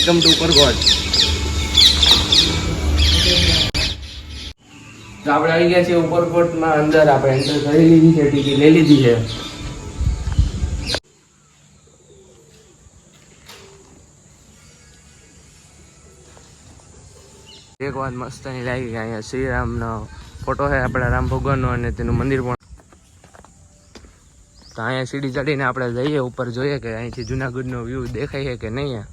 Welcome to Uparkot. તો આપણે આવી ગયા છીએ ઉપરકોટમાં અંદર. આપણે એન્ટર કરી લીધી છે, ટિકિટ લઈ લીધી છે. એક વાત મસ્ત નહીં લાગી કે અહીંયા શ્રીરામનો ફોટો છે આપણા રામ ભગવાનનો અને તેનું મંદિર પણ. તો અહીંયા સીડી ચડીને આપણે જઈએ ઉપર, જોઈએ કે અહીંથી જુનાગઢનો વ્યૂ દેખાય છે કે નહીં.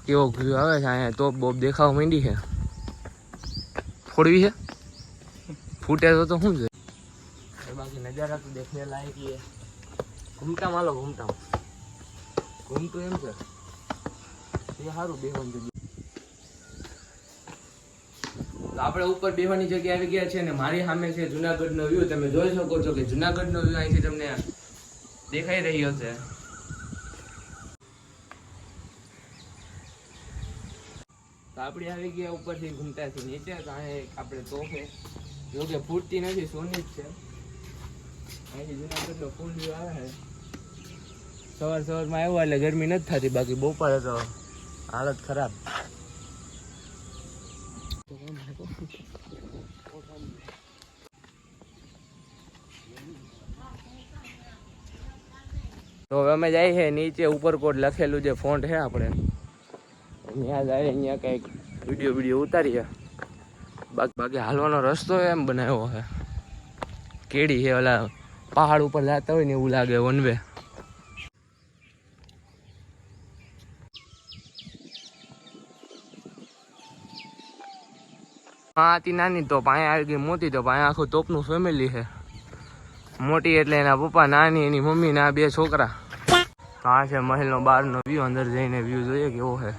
કેવો વ્યૂ આવે છે અહીંયા. તોપ બોપ દેખાવા માંડી છે. ફોડવી છે, ફૂટે તો શું છે બાકી નજારા તો દેખને લાયક છે. ઘૂમતા માલો ઘૂમતું એમ છે એ સારું બેહવાનું જગ્યા. તો આપણે ઉપર બેહવાની જગ્યા આવી ગયા છે ને મારી સામે છે જુનાગઢનો વ્યૂ. તમે જોઈ શકો છો કે જુનાગઢનો વ્યૂ અહીંથી તમને દેખાઈ રહ્યો છે. તો આપણે આવી ગયા ઉપરથી ઘૂમતાથી નીચે. તો અહીંયા આપણે તોફે જો કે ફૂટતી નથી, સોની જ છે. અહીંથી જુનાગઢનો ફૂલ વ્યૂ આવે છે. સવારમાં આવ્યો એટલે ગરમી નથી થતી, બાકી બપોરે તો હાલત ખરાબ. તો હવે અમે જાય છે નીચે. ઉપરકોટ લખેલું જે ફોન્ટ છે આપણે ત્યાં જાય, અહીંયા કંઈક વિડીયો ઉતારીએ. બાકી હાલવાનો રસ્તો એમ બનાવ્યો છે, કેડી છે, ઓલા પહાડ ઉપર જતા હોય ને એવું લાગે વન વે. હા હતી નાની તોપ, અહીંયા આવી ગઈ મોટી તોપ. અહીંયા આખું તોપનું ફેમિલી છે. મોટી એટલે એના પપ્પા, નાની એની મમ્મી ને આ બે છોકરા. તો આ છે મહેલનો બહારનો વ્યૂ. અંદર જઈને વ્યૂ જોઈએ કેવો છે.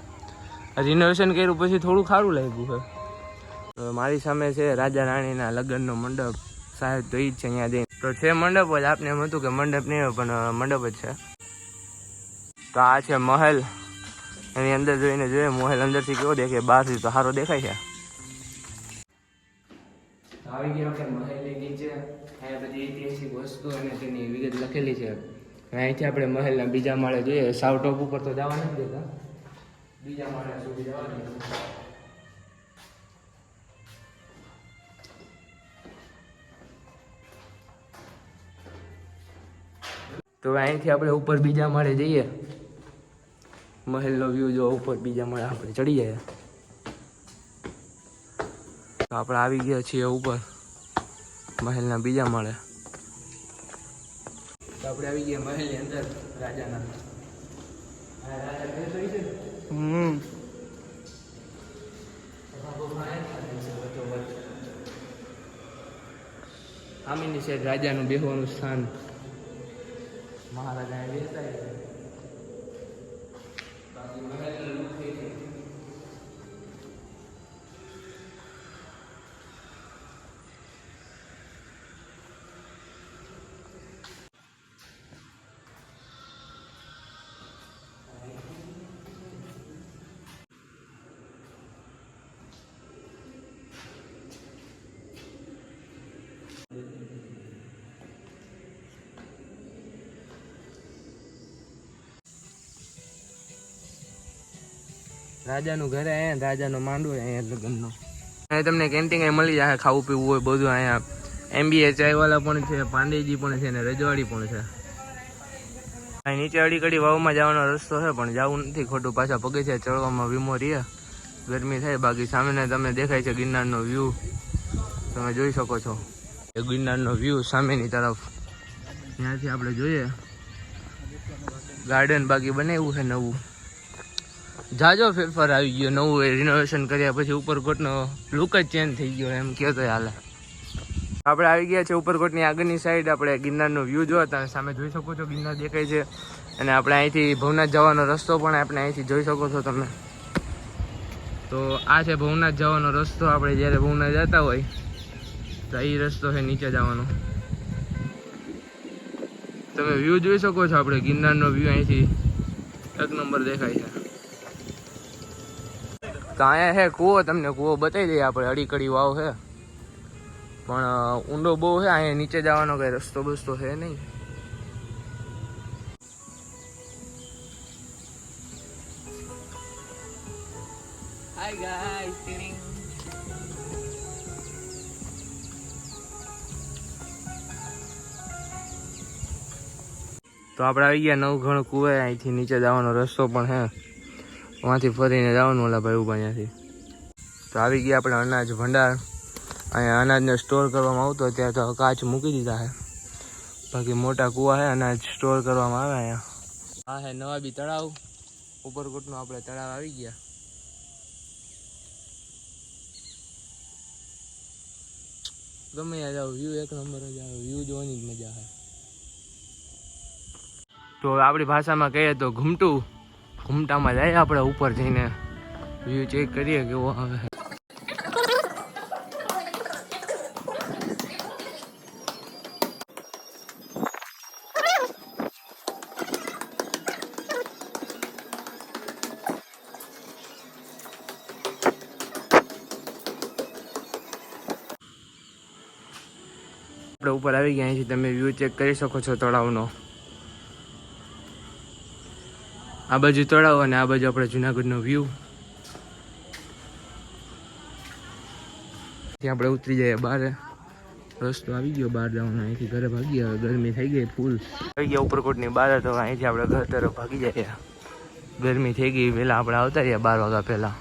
રિનોવેશન કર્યું પછી થોડું સારું લાગ્યું છે. મારી સામે છે રાજા રાણીના લગ્નનો મંડપ. સાહેબ તો ઈ જ છે અહીંયા જઈને. તો છે મંડપ જ. આપને એમ હતું કે મંડપ નહીં હોય, પણ મંડપ જ છે. તો આ છે મહેલ. એની અંદર જોઈને જોઈએ મહેલ અંદરથી કેવો દેખાય, બહારથી તો સારો દેખાય છે. આવી ગયો કે મહેલની નીચે. અહીંયા બધી ઐતિહાસિક વસ્તુ અને તેની વિગત લખેલી છે. અહીંથી આપણે મહેલના બીજા માળે જોઈએ. સાવ ટોપ ઉપર તો જવા નથી દેતા, બીજા માળે સુધી જવા દઈએ. તો અહીંથી આપણે ઉપર બીજા માળે જઈએ. મહેલનો વ્યૂ જો ઉપર બીજા માળે આપણે ચડી જાય. તો આપણે આવી ગયા છીએ ઉપર મહેલના બીજા માળે. તો આપણે આવી ગયા મહેલની અંદર રાજાના. આમીની છે રાજાનું બેહવાનું સ્થાન. મહારાજા બેસતા બાકી મહેલનો લુક થઈ છે. રાજાનું ઘરે અહીંયા, રાજાનો માંડવો અહીંયા લગ્નનો. અહીંયા તમને કેન્ટીન મળી જાય, ખાવું પીવું હોય બધું. અહીંયા MBA ચાયવાલા પણ છે, પાંડેજી પણ છે ને રજવાડી પણ છે. અહીં નીચે અડીકડી વાવમાં જવાનો રસ્તો છે, પણ જવું નથી ખોટું. પાછા પગથિયા ચડવામાં વીમો રહે, ગરમી થાય. બાકી સામે તમને દેખાય છે ગિરનારનો વ્યૂ. તમે જોઈ શકો છો એ ગિરનારનો વ્યૂ સામેની તરફ. ત્યાંથી આપણે જોઈએ ગાર્ડન બાકી બનાવ્યું છે નવું. જાજો ફેરફાર આવી ગયો, નવું રિનોવેશન કર્યા પછી ઉપરકોટનો લુક જ ચેન્જ થઈ ગયો એમ કહો તો હાલે. આપણે આવી ગયા છે ઉપરકોટની આગળની સાઈડ. આપણે ગિરનારનો વ્યૂ જોતા સામે જોઈ શકો છો, ગિરનાર દેખાય છે. અને આપણે અહીંથી ભવનાથ જવાનો રસ્તો પણ આપણે અહીંથી જોઈ શકો છો તમે. તો આ છે ભવનાથ જવાનો રસ્તો. આપણે જ્યારે ભવનાથ જતા હોય તો એ રસ્તો છે નીચે જવાનો. તમે વ્યૂ જોઈ શકો છો. આપણે ગિરનારનો વ્યૂ અહીંથી એક નંબર દેખાય છે. તો અહીંયા છે કૂવો. તમને કૂવો બતાવી દઈએ આપણે. અડીકડી વાવ છે પણ ઊંડો બહુ છે. અહીંયા નીચે જવાનો કઈ રસ્તો બસ્તો છે નહીં. હાય ગાઈસ ટીડિંગ. તો આપણે આવી ગયા નવઘણ કુવે. અહીંથી નીચે જવાનો રસ્તો પણ હે, વાંથી ફરીને જવાનું ઓલા ભાઈ ઉભા ત્યાંથી. તો આવી ગયા આપણે અનાજ ભંડાર. અહીંયા અનાજને સ્ટોર કરવામાં આવતો, અત્યારે તો કાચ મૂકી દીધા છે. બાકી મોટા કુવા છે, અનાજ સ્ટોર કરવામાં આવે અહીંયા. આ હે નવાબી તળાવ, ઉપરકોટનું આપણે તળાવ આવી ગયા. ગમે ત્યાં જાવ વ્યૂ એક નંબર જ આવે, વ્યૂ જોવાની જ મજા આવે. તો આપણી ભાષામાં કહીએ તો ઘૂમટું, ઘૂમટામાં જઈએ આપણે ઉપર જઈને વ્યૂ ચેક કરીએ કેવો આવે. આપણે ઉપર આવી ગયા, અહીંથી તમે વ્યૂ ચેક કરી શકો છો તળાવનો. આ બાજુ તળાવ અને આ બાજુ આપણે જુનાગઢનો વ્યૂ. ત્યાં આપણે ઉતરી જઈએ બહાર. રસ્તો આવી ગયો બહાર જવાનો, અહીંથી ઘરે ભાગી. હવે ગરમી થઈ ગઈ ફૂલ. આવી ગયા ઉપરકોટની બહાર, તો અહીંથી આપણે ઘર તરફ ભાગી જઈએ. ગરમી થઈ ગઈ, વહેલા આપણે આવતા રહ્યા 12 વાગ્યા પહેલાં.